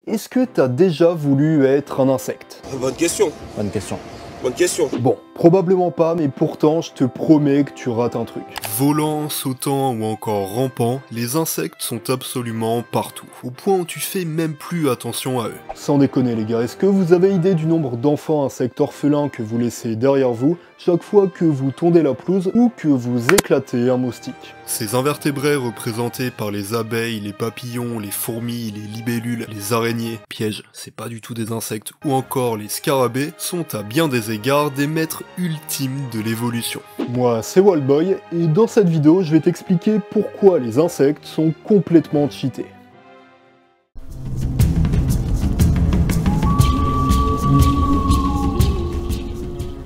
Est-ce que t'as déjà voulu être un insecte? Bonne question. Bonne question. Bonne question. Bon, probablement pas, mais pourtant je te promets que tu rates un truc. Volant, sautant ou encore rampant, les insectes sont absolument partout, au point où tu fais même plus attention à eux. Sans déconner les gars, est-ce que vous avez idée du nombre d'enfants insectes orphelins que vous laissez derrière vous chaque fois que vous tondez la pelouse ou que vous éclatez un moustique? Ces invertébrés représentés par les abeilles, les papillons, les fourmis, les libellules, les araignées, pièges, c'est pas du tout des insectes, ou encore les scarabées, sont à bien des égards des maîtres ultimes de l'évolution. Moi c'est Wildboy, et dans cette vidéo je vais t'expliquer pourquoi les insectes sont complètement cheatés.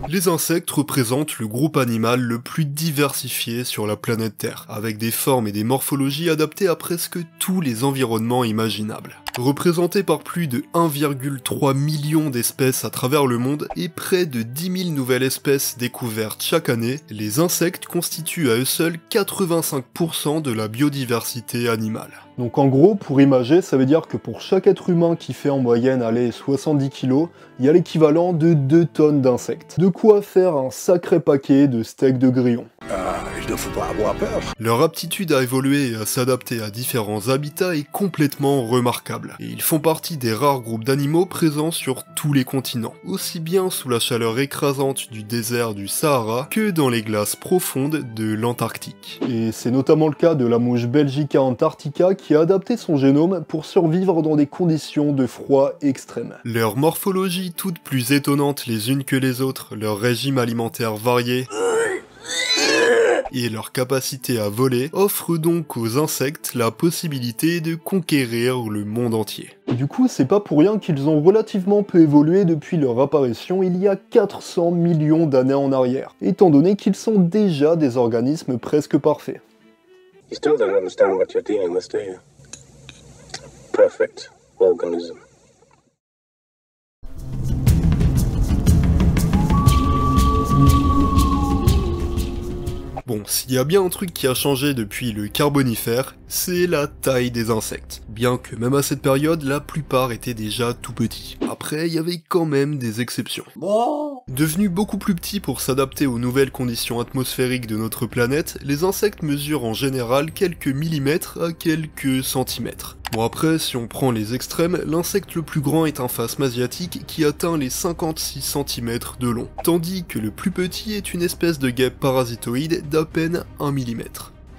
Les insectes représentent le groupe animal le plus diversifié sur la planète Terre, avec des formes et des morphologies adaptées à presque tous les environnements imaginables. Représentés par plus de 1,3 million d'espèces à travers le monde et près de 10 000 nouvelles espèces découvertes chaque année, les insectes constituent à eux seuls 85% de la biodiversité animale. Donc en gros, pour imager, ça veut dire que pour chaque être humain qui fait en moyenne 70 kg, il y a l'équivalent de 2 tonnes d'insectes. De quoi faire un sacré paquet de steaks de grillon. Il ne faut pas avoir peur. Leur aptitude à évoluer et à s'adapter à différents habitats est complètement remarquable, et ils font partie des rares groupes d'animaux présents sur tous les continents, aussi bien sous la chaleur écrasante du désert du Sahara que dans les glaces profondes de l'Antarctique. Et c'est notamment le cas de la mouche Belgica antarctica qui a adapté son génome pour survivre dans des conditions de froid extrême. Leur morphologie toutes plus étonnantes les unes que les autres, leur régime alimentaire varié et leur capacité à voler offrent donc aux insectes la possibilité de conquérir le monde entier. Du coup, c'est pas pour rien qu'ils ont relativement peu évolué depuis leur apparition il y a 400 millions d'années en arrière, étant donné qu'ils sont déjà des organismes presque parfaits. You still don't understand what you're dealing with, do you? Perfect organism. Bon, s'il y a bien un truc qui a changé depuis le Carbonifère, c'est la taille des insectes. Bien que même à cette période, la plupart étaient déjà tout petits. Après, il y avait quand même des exceptions. Devenus beaucoup plus petits pour s'adapter aux nouvelles conditions atmosphériques de notre planète, les insectes mesurent en général quelques millimètres à quelques centimètres. Bon après, si on prend les extrêmes, l'insecte le plus grand est un phasme asiatique qui atteint les 56 cm de long, tandis que le plus petit est une espèce de guêpe parasitoïde d'à peine 1 mm.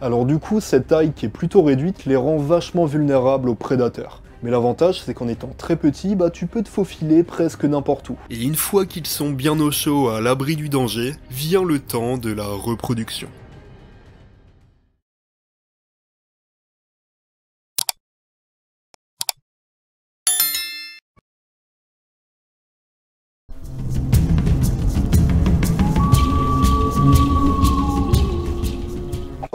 Alors du coup, cette taille qui est plutôt réduite les rend vachement vulnérables aux prédateurs. Mais l'avantage, c'est qu'en étant très petit, tu peux te faufiler presque n'importe où. Et une fois qu'ils sont bien au chaud à l'abri du danger, vient le temps de la reproduction.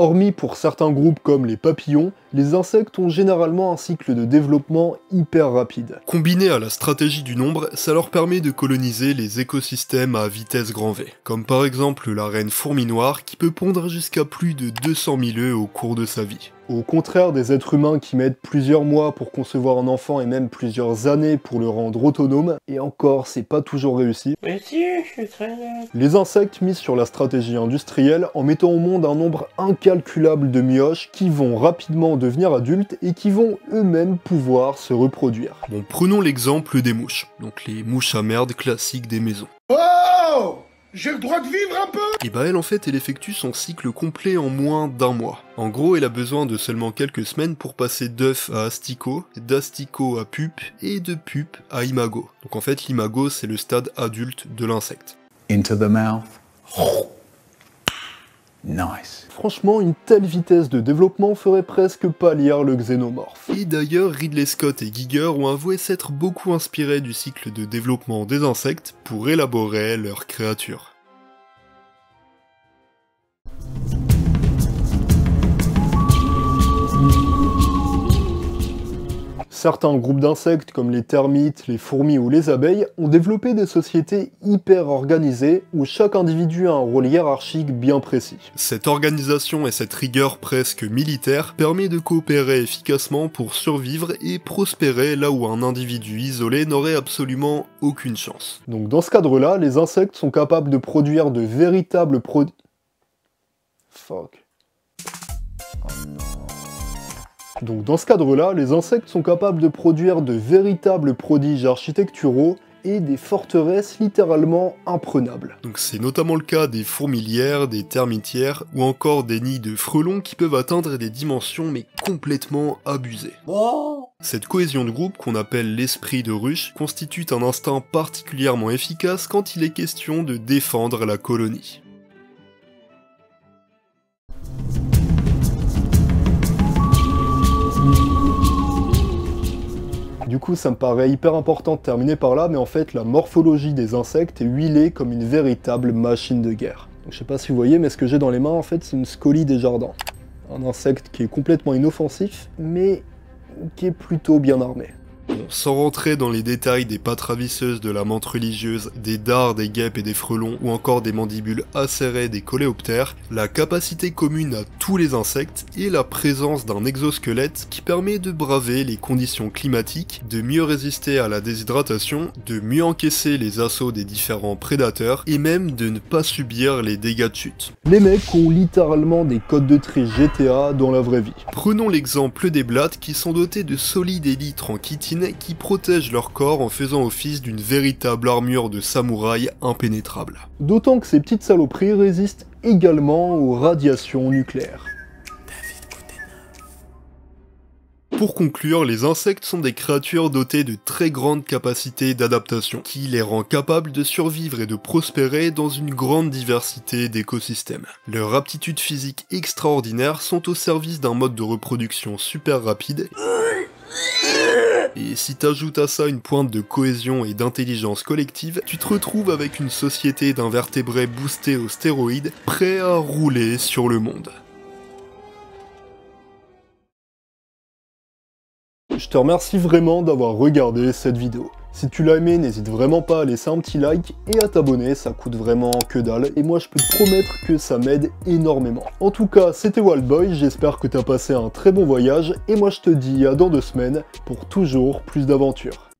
Hormis pour certains groupes comme les papillons, les insectes ont généralement un cycle de développement hyper rapide. Combiné à la stratégie du nombre, ça leur permet de coloniser les écosystèmes à vitesse grand V, comme par exemple la reine fourmi noire qui peut pondre jusqu'à plus de 200 000 œufs au cours de sa vie. Au contraire des êtres humains qui mettent plusieurs mois pour concevoir un enfant et même plusieurs années pour le rendre autonome, et encore c'est pas toujours réussi, Mais si, je suis très net. les insectes misent sur la stratégie industrielle en mettant au monde un nombre incalculable de mioches qui vont rapidement devenir adultes et qui vont eux-mêmes pouvoir se reproduire. Bon, prenons l'exemple des mouches, donc les mouches à merde classiques des maisons. Oh! J'ai le droit de vivre un peu! Et elle en fait elle effectue son cycle complet en moins d'1 mois. En gros elle a besoin de seulement quelques semaines pour passer d'œuf à asticot, d'asticot à pupe et de pupe à imago. Donc en fait l'imago c'est le stade adulte de l'insecte. Into the mouth. Nice. Franchement, une telle vitesse de développement ferait presque pâlir le xénomorphe. Et d'ailleurs Ridley Scott et Giger ont avoué s'être beaucoup inspirés du cycle de développement des insectes pour élaborer leurs créatures. Certains groupes d'insectes comme les termites, les fourmis ou les abeilles ont développé des sociétés hyper organisées où chaque individu a un rôle hiérarchique bien précis. Cette organisation et cette rigueur presque militaire permet de coopérer efficacement pour survivre et prospérer là où un individu isolé n'aurait absolument aucune chance. Donc dans ce cadre-là, les insectes sont capables de produire de véritables produits... Donc dans ce cadre-là, les insectes sont capables de produire de véritables prodiges architecturaux et des forteresses littéralement imprenables. Donc c'est notamment le cas des fourmilières, des termitières ou encore des nids de frelons qui peuvent atteindre des dimensions mais complètement abusées. Cette cohésion de groupe qu'on appelle l'esprit de ruche constitue un instinct particulièrement efficace quand il est question de défendre la colonie. Du coup, ça me paraît hyper important de terminer par là, mais en fait, la morphologie des insectes est huilée comme une véritable machine de guerre. Donc, je sais pas si vous voyez, mais ce que j'ai dans les mains, en fait, c'est une scolie des jardins. Un insecte qui est complètement inoffensif, mais qui est plutôt bien armé. Bon, sans rentrer dans les détails des pattes ravisseuses de la menthe religieuse, des dards, des guêpes et des frelons, ou encore des mandibules acérées des coléoptères, la capacité commune à tous les insectes est la présence d'un exosquelette qui permet de braver les conditions climatiques, de mieux résister à la déshydratation, de mieux encaisser les assauts des différents prédateurs, et même de ne pas subir les dégâts de chute. Les mecs ont littéralement des codes de tri GTA dans la vraie vie. Prenons l'exemple des blattes qui sont dotés de solides élytres en chitine qui protègent leur corps en faisant office d'une véritable armure de samouraï impénétrable. D'autant que ces petites saloperies résistent également aux radiations nucléaires. Pour conclure, les insectes sont des créatures dotées de très grandes capacités d'adaptation, qui les rend capables de survivre et de prospérer dans une grande diversité d'écosystèmes. Leurs aptitudes physiques extraordinaires sont au service d'un mode de reproduction super rapide, et si t'ajoutes à ça une pointe de cohésion et d'intelligence collective, tu te retrouves avec une société d'invertébrés boostés aux stéroïdes, prêts à rouler sur le monde. Je te remercie vraiment d'avoir regardé cette vidéo. Si tu l'as aimé, n'hésite vraiment pas à laisser un petit like et à t'abonner, ça coûte vraiment que dalle, et moi je peux te promettre que ça m'aide énormément. En tout cas, c'était Wildboy, j'espère que t'as passé un très bon voyage, et moi je te dis à dans 2 semaines pour toujours plus d'aventures.